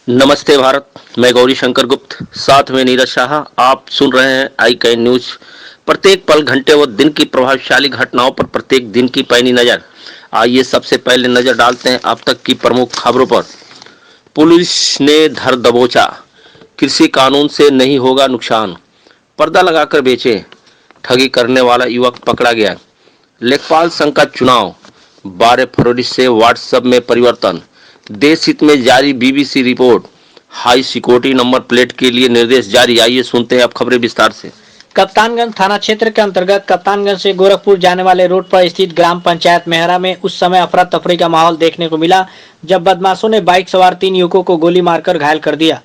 नमस्ते भारत। मैं गौरी शंकर गुप्त, साथ में नीरज शाह। आप सुन रहे हैं आई कैन न्यूज। प्रत्येक पल, घंटे व दिन की प्रभावशाली घटनाओं पर प्रत्येक दिन की पैनी नजर। आइए सबसे पहले नजर डालते हैं अब तक की प्रमुख खबरों पर। पुलिस ने धर दबोचा, कृषि कानून से नहीं होगा नुकसान, पर्दा लगाकर बेचे, ठगी करने वाला युवक पकड़ा गया। लेखपाल संघ का चुनाव, 12 फरवरी से व्हाट्सएप में परिवर्तन। देश हित में जारी BBC report, high security number plate के लिए निर्देश जारी। आइए सुनते हैं अब खबरें विस्तार से। कप्तानगंज थाना क्षेत्र के अंतर्गत कप्तानगंज से गोरखपुर जाने वाले रोड पर स्थित ग्राम पंचायत मेहरा में उस समय अफरा तफरी का माहौल देखने को मिला जब बदमाशों ने बाइक सवार 3 युवकों को गोली मारकर घायल कर दिया।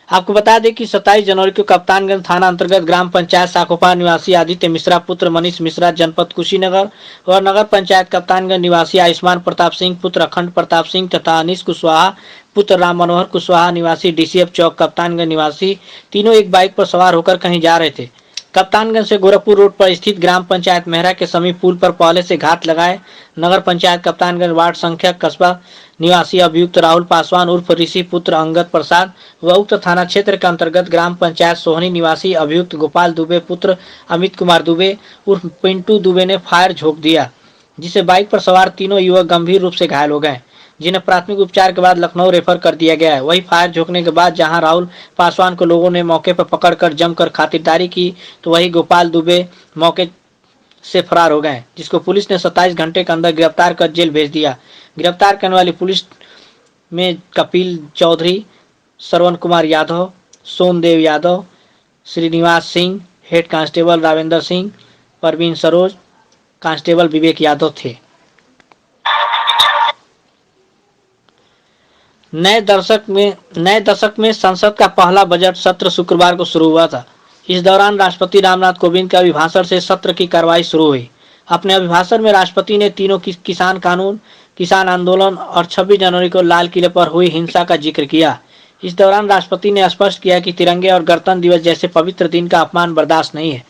आपको बता दें कि 27 जनवरी को कप्तानगंज थाना अंतर्गत ग्राम पंचायत साखोपा निवासी आदित्य मिश्रा पुत्र मनीष मिश्रा जनपद कुशीनगर और नगर पंचायत कप्तानगंज निवासी आयुष्मान प्रताप सिंह पुत्र अखंड प्रताप सिंह तथा अनिश कुशवाहा पुत्र राम मनोहर कुशवाहा निवासी डीसीएफ चौक कप्तानगंज निवासी तीनों एक बाइक पर सवार होकर कहीं जा रहे थे। कप्तानगंज से गोरखपुर रोड पर स्थित ग्राम पंचायत मेहरा के समीप पुल पर पहले से घात लगाए नगर पंचायत कप्तानगंज वार्ड संख्या कस्बा निवासी अभियुक्त राहुल पासवान उर्फ ऋषि पुत्र अंगद प्रसाद व उक्त थाना क्षेत्र के अंतर्गत ग्राम पंचायत सोहनी निवासी अभियुक्त गोपाल दुबे पुत्र अमित कुमार दुबे उर्फ पिंटू दुबे ने फायर झोंक दिया, जिसे बाइक पर सवार तीनों युवक गंभीर रूप से घायल हो गए, जिन्हें प्राथमिक उपचार के बाद लखनऊ रेफर कर दिया गया है। वही फायर झोंकने के बाद जहां राहुल पासवान को लोगों ने मौके पर पकड़कर जमकर खातिरदारी की, तो वही गोपाल दुबे मौके से फरार हो गए, जिसको पुलिस ने 27 घंटे के अंदर गिरफ्तार कर जेल भेज दिया। गिरफ्तार करने वाली पुलिस में Kapil Chaudhary, Shravan Kumar Yadav, Sondev Yadav, Shrinivas Singh, head constable Ravendra Singh, Parveen Saroj, constable Vivek Yadav थे। नए दशक में संसद का पहला बजट सत्र शुक्रवार को शुरू हुआ था। इस दौरान राष्ट्रपति रामनाथ कोविंद के अभिभाषण से सत्र की कार्रवाई शुरू हुई। अपने अभिभाषण में राष्ट्रपति ने तीनों किसान कानून, किसान आंदोलन और 26 जनवरी को लाल किले पर हुई हिंसा का जिक्र किया। इस दौरान राष्ट्रपति ने स्पष्ट किया कि तिरंगे और गणतंत्र दिवस जैसे पवित्र दिन का अपमान बर्दाश्त नहीं है।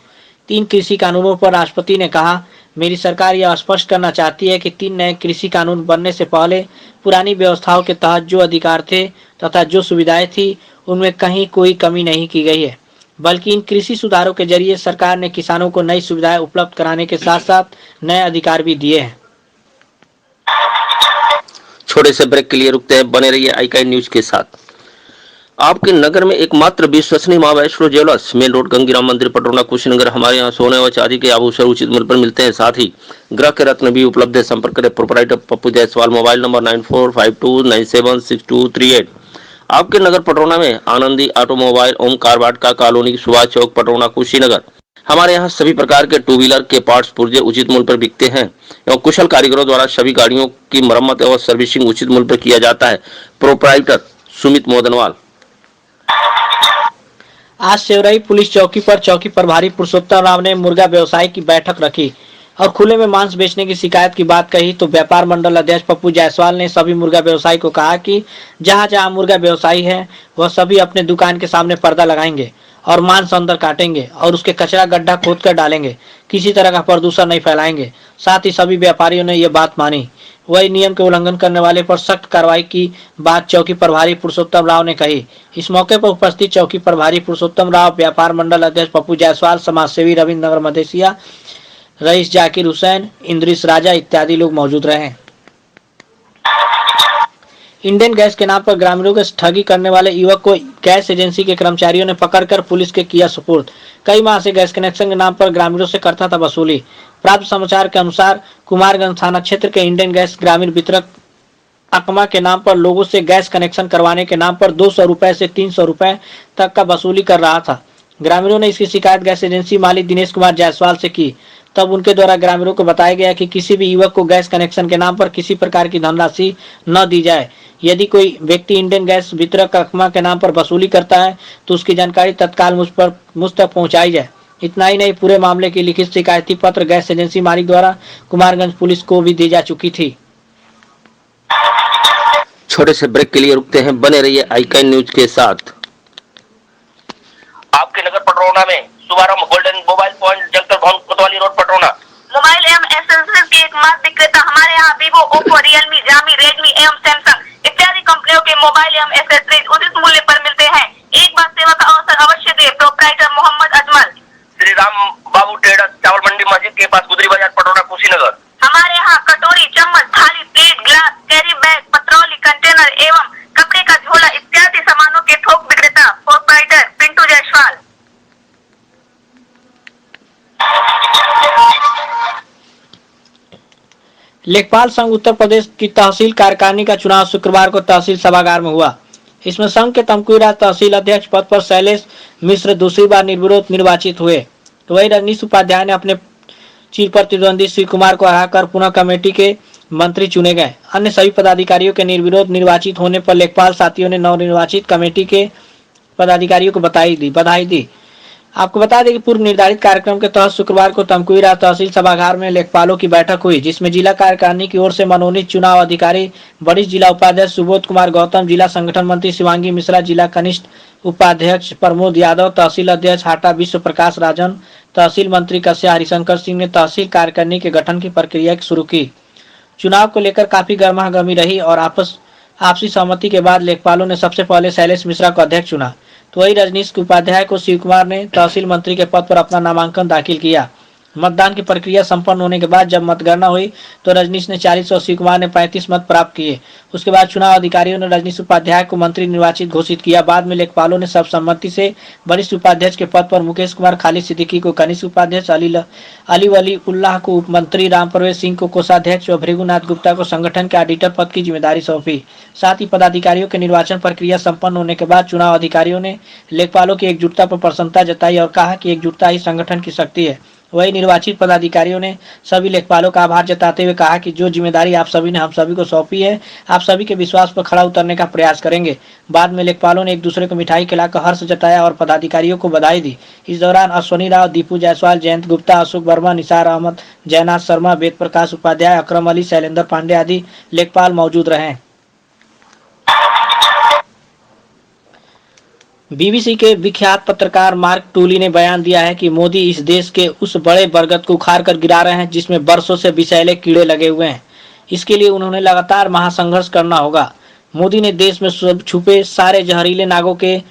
3 कृषि कानूनों पर राष्ट्रपति ने कहा, मेरी सरकार यह स्पष्ट करना चाहती है कि 3 नए कृषि कानून बनने से पहले पुरानी व्यवस्थाओं के तहत जो अधिकार थे तथा जो सुविधाएं थी उनमें कहीं कोई कमी नहीं की गई है, बल्कि इन कृषि सुधारों के जरिए सरकार ने किसानों को नई सुविधाएं उपलब्ध कराने के साथ साथ नए अधिकार भी दिए हैं। छोटे से ब्रेक के लिए रुकते हैं, बने रहिए आई कैन न्यूज के साथ। आपके नगर में एकमात्र विश्वसनीय मां वैष्णो ज्वेलर्स, मेन रोड गंगीराम मंदिर पटौना कुशीनगर। हमारे यहाँ सोने व चांदी के आभूषण उचित मूल्य पर मिलते हैं, साथ ही ग्रह के रत्न भी उपलब्ध है। संपर्क करें proprietor Pappu Jaiswal, mobile number 9452976238। आपके नगर पटौना में आनंदी ऑटोमोबाइल, ओमकार वाटिका कॉलोनी, सुभाष चौक पटौना कुशीनगर। हमारे यहाँ सभी प्रकार के 2 व्हीलर के पार्ट्स पुर्जे उचित मूल्य पर बिकते हैं एवं कुशल कारीगरों द्वारा सभी गाड़ियों की मरम्मत एवं सर्विसिंग उचित मूल्य पर किया जाता है। प्रोपराइटर सुमित मोदनवाल। आज सेवरई पुलिस चौकी पर चौकी प्रभारी पुरुषोत्तम राव ने मुर्गा व्यवसायी की बैठक रखी और खुले में मांस बेचने की शिकायत की बात कही, तो व्यापार मंडल अध्यक्ष पप्पू जायसवाल ने सभी मुर्गा व्यवसायी को कहा कि जहां जहां मुर्गा व्यवसायी है वह सभी अपने दुकान के सामने पर्दा लगाएंगे और मांस अंदर काटेंगे और उसके कचरा गड्ढा खोद कर डालेंगे, किसी तरह का प्रदूषण नहीं फैलाएंगे। साथ ही सभी व्यापारियों ने यह बात मानी। वही नियम के उल्लंघन करने वाले पर सख्त कार्रवाई की बात चौकी प्रभारी पुरुषोत्तम राव ने कही। इस मौके पर उपस्थित चौकी प्रभारी पुरुषोत्तम राव, व्यापार मंडल अध्यक्ष पप्पू जायसवाल, समाजसेवी रविंद्र नगर मदेसिया, रईस जाकिर हुसैन, इंद्रिस राजा इत्यादि लोग मौजूद रहे। इंडियन गैस के नाम पर ग्रामीणों के ठगी करने वाले युवक को गैस एजेंसी के कर्मचारियों ने पकड़कर पुलिस के किया सुपुर्द। कई माह से गैस कनेक्शन के नाम पर ग्रामीणों से करता था वसूली। प्राप्त समाचार के अनुसार कुमारगंज थाना क्षेत्र के इंडियन गैस ग्रामीण वितरक अकमा के नाम पर लोगों से गैस कनेक्शन करवाने के नाम पर 200 रुपए से 300 रुपए तक का वसूली कर रहा था। ग्रामीणों ने इसकी शिकायत गैस एजेंसी मालिक दिनेश कुमार जायसवाल से की। तब उनके द्वारा ग्रामीणों को बताया गया कि किसी भी युवक को गैस कनेक्शन के नाम पर किसी प्रकार की धनराशि न दी जाए। यदि कोई व्यक्ति इंडियन गैस वितरक अकमा के नाम पर वसूली करता है तो उसकी जानकारी तत्काल मुझ तक पहुंचाई जाए। इतना ही नहीं, पूरे मामले की लिखित शिकायती पत्र गैस एजेंसी मालिक द्वारा कुमारगंज पुलिस को भी दी जा चुकी थी। छोटे से ब्रेक के लिए रुकते हैं, बने रहिए आई कैन न्यूज के साथ। आपके नगर पटौना में शुभारंभ गोल्डन मोबाइल पॉइंट, जगदल भवन कोतवाली रोड पटौना। मोबाइल एवं एसेसरीज के एकमात्र विक्रेता हमारे यहाँ Vivo, Oppo, Realme, Jami, Redmi एवं सैमसंग इत्यादि कंपनियों के मोबाइल एवं एसेसरीज उचित कुशीनगर। हमारे यहाँ कटोरी, चम्मच, थाली, प्लेट, ग्लास, कैरी बैग, पत्रौली, कंटेनर एवं कपड़े का झोला इत्यादि सामानों के थोक विक्रेता प्रोप्राइटर पिंटू जायसवाल। लेखपाल संघ उत्तर प्रदेश की तहसील कार्यकारिणी का चुनाव शुक्रवार को तहसील सभागार में हुआ। इसमें संघ के तमकुहीराज तहसील अध्यक्ष पद पर शैलेश मिश्र दूसरी बार निर्विरोध निर्वाचित हुए, तो वही रजनीश उपाध्याय ने अपने चिर प्रतिद्वंदी श्री कुमार को हराकर पुनः कमेटी के मंत्री चुने गए। अन्य सभी पदाधिकारियों के निर्विरोध निर्वाचित होने पर लेखपाल साथियों ने नवनिर्वाचित कमेटी के पदाधिकारियों को बधाई दी। आपको बता दें कि पूर्व निर्धारित कार्यक्रम के तहत शुक्रवार को तमकुहीराज तहसील सभागार में लेखपालों की बैठक हुई, जिसमें जिला कार्यकारिणी की ओर से मनोनीत चुनाव अधिकारी वरिष्ठ जिला उपाध्यक्ष सुबोध कुमार गौतम, जिला संगठन मंत्री शिवांगी मिश्रा, जिला कनिष्ठ उपाध्यक्ष प्रमोद यादव, तहसील अध्यक्ष हाटा विश्व प्रकाश राजन, तहसील मंत्री कस्या हरिशंकर सिंह ने तहसील कार्यकारिणी के गठन की प्रक्रिया शुरू की। चुनाव को लेकर काफी गर्मागर्मी रही और आपसी सहमति के बाद लेखपालों ने सबसे पहले शैलेश मिश्रा को अध्यक्ष चुना, तो वही रजनीश उपाध्याय को शिव कुमार ने तहसील मंत्री के पद पर अपना नामांकन दाखिल किया। मतदान की प्रक्रिया संपन्न होने के बाद जब मतगणना हुई तो रजनीश ने 40 और शिव कुमार ने 35 मत प्राप्त किए। उसके बाद चुनाव अधिकारियों ने रजनीश उपाध्याय को मंत्री निर्वाचित घोषित किया। बाद में लेखपालों ने सर्वसम्मति से वरिष्ठ उपाध्यक्ष के पद पर मुकेश कुमार खालिद सिद्दीकी को कनिष्ठ उपाध्यक्ष, अली वली उल्लाह को उप मंत्री, राम प्रवेश सिंह को कोषाध्यक्ष और भृगुनाथ गुप्ता को संगठन के ऑडिटर पद की जिम्मेदारी सौंपी। साथ ही पदाधिकारियों के निर्वाचन प्रक्रिया संपन्न होने के बाद चुनाव अधिकारियों ने लेखपालों की एकजुटता पर प्रसन्नता जताई और कहा कि एकजुटता ही संगठन की शक्ति है। वही निर्वाचित पदाधिकारियों ने सभी लेखपालों का आभार जताते हुए कहा कि जो जिम्मेदारी आप सभी ने हम सभी को सौंपी है, आप सभी के विश्वास पर खड़ा उतरने का प्रयास करेंगे। बाद में लेखपालों ने एक दूसरे को मिठाई खिलाकर हर्ष जताया और पदाधिकारियों को बधाई दी। इस दौरान अश्वनी राव, दीपू जायसवाल, जयंत गुप्ता, अशोक वर्मा, निसार अहमद, जयनाथ शर्मा, वेद प्रकाश उपाध्याय, अकरम अली, शैलेंद्र पांडे आदि लेखपाल मौजूद रहे। बीबीसी के विख्यात पत्रकार मार्क टूली ने बयान दिया है कि मोदी इस देश के उस बड़े बरगद को उखाड़ कर गिरा रहे हैं जिसमें बरसों से विषैले कीड़े लगे हुए हैं। इसके लिए उन्होंने लगातार महासंघर्ष करना होगा। मोदी ने देश में छुपे सारे जहरीले नागों के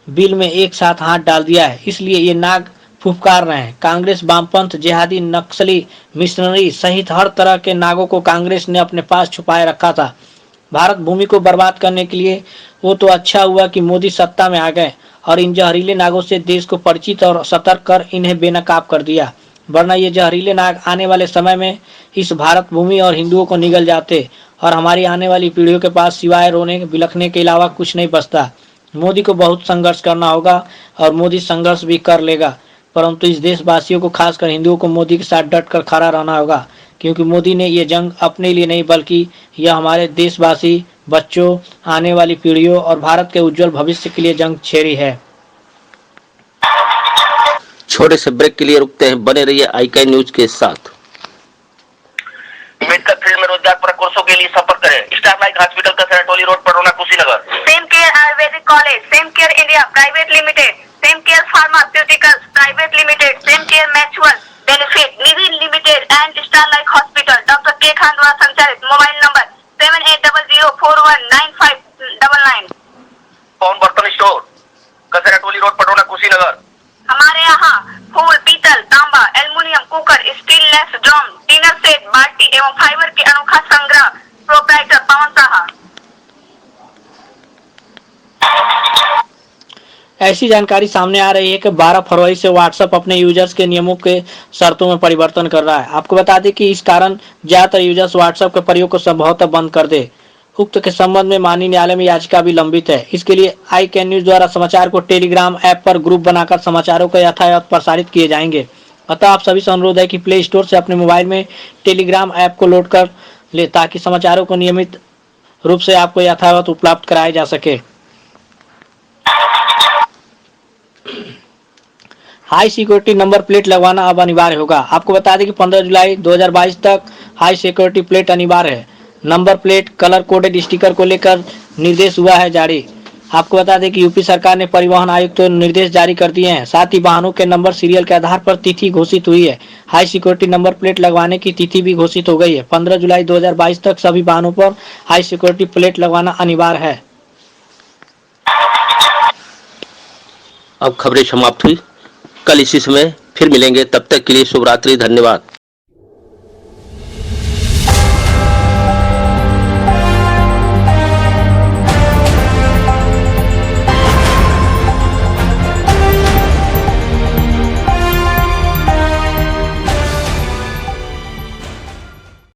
बिल में एक साथ हाथ डाल दिया है, इसलिए ये नाग फुफकार रहे हैं। कांग्रेस, वामपंथ, जिहादी, नक्सली, मिशनरी सहित हर तरह के नागों को कांग्रेस ने अपने पास छुपाए रखा था। भारत भूमि को बर्बाद करने के लिए वो तो अच्छा हुआ कि मोदी सत्ता में आ गए और इन जहरीले नागों से देश को परिचित और सतर्क कर इन्हें बेनकाब कर दिया, वरना ये जहरीले नाग आने वाले समय में इस भारत भूमि और हिंदुओं को निगल जाते और हमारी आने वाली पीढ़ियों के पास सिवाय रोने बिलखने के अलावा कुछ नहीं बचता। मोदी को बहुत संघर्ष करना होगा और मोदी संघर्ष भी कर लेगा, परंतु इस देशवासियों को, खासकर हिंदुओं को मोदी के साथ डट कर खड़ा रहना होगा, क्योंकि मोदी ने ये जंग अपने लिए नहीं बल्कि यह हमारे देशवासी, बच्चों, आने वाली पीढ़ियों और भारत के उज्जवल भविष्य के लिए जंग छेड़ी है। छोटे से ब्रेक के लिए रुकते हैं, बने रहिए आईकाई न्यूज के साथ। मेडिकल फील्ड में रोजगार पर कोर्सों के लिए संपर्क करें। स्टारलाइट हॉस्पिटल का Toli road Patona Kushinagar. Sam Care Ayurvedic College, Sam Care India Private Limited, Sam Care Pharmaceuticals Private Limited, Sam Care Mutual Benefit निविन Limited and Starlight Hospital doctor K Khan द्वारा संचालित। Mobile number 7800419599। पवन बर्तन स्टोर, कचरा टोली रोड पटोना कुशीनगर। हमारे यहाँ फूल, पीतल, तांबा, aluminium, cooker, stainless drum, dinner set, बाल्टी एवं फाइबर के अनोखा संग्रह। प्रोप्राइटर पवन साहा। ऐसी जानकारी सामने आ रही है कि 12 फरवरी से व्हाट्सएप अपने यूजर्स के नियमों के शर्तों में परिवर्तन कर रहा है। आपको बता दें कि इस कारण ज्यादातर यूजर्स व्हाट्सएप के प्रयोग को संभवतः बंद कर दे। उक्त के संबंध में माननीय न्यायालय में याचिका भी लंबित है। इसके लिए आईकैन न्यूज द्वारा समाचार को टेलीग्राम ऐप पर ग्रुप बनाकर समाचारों को यथायथ प्रसारित किए जाएंगे। अतः आप सभी से अनुरोध है कि प्ले स्टोर से अपने मोबाइल में टेलीग्राम ऐप को लोड कर ले, ताकि समाचारों को नियमित रूप से आपको यथावत उपलब्ध कराए जा सके। हाई सिक्योरिटी नंबर प्लेट लगवाना अब अनिवार्य होगा। आपको बता दें कि 15 जुलाई 2022 तक हाई सिक्योरिटी प्लेट अनिवार्य है। Number plate colour coded sticker को लेकर निर्देश हुआ है जारी। आपको बता दें कि यूपी सरकार ने परिवहन आयुक्त को निर्देश जारी कर दिए हैं। साथ ही वाहनों के नंबर सीरियल के आधार पर तिथि घोषित हुई है। हाई सिक्योरिटी नंबर प्लेट लगवाने की तिथि भी घोषित हो गई है। 15 जुलाई 2022 तक सभी वाहनों पर हाई सिक्योरिटी प्लेट लगवाना अनिवार्य है। अब खबरें समाप्त हुई। कल इसी समय फिर मिलेंगे, तब तक के लिए शुभ रात्रि, धन्यवाद।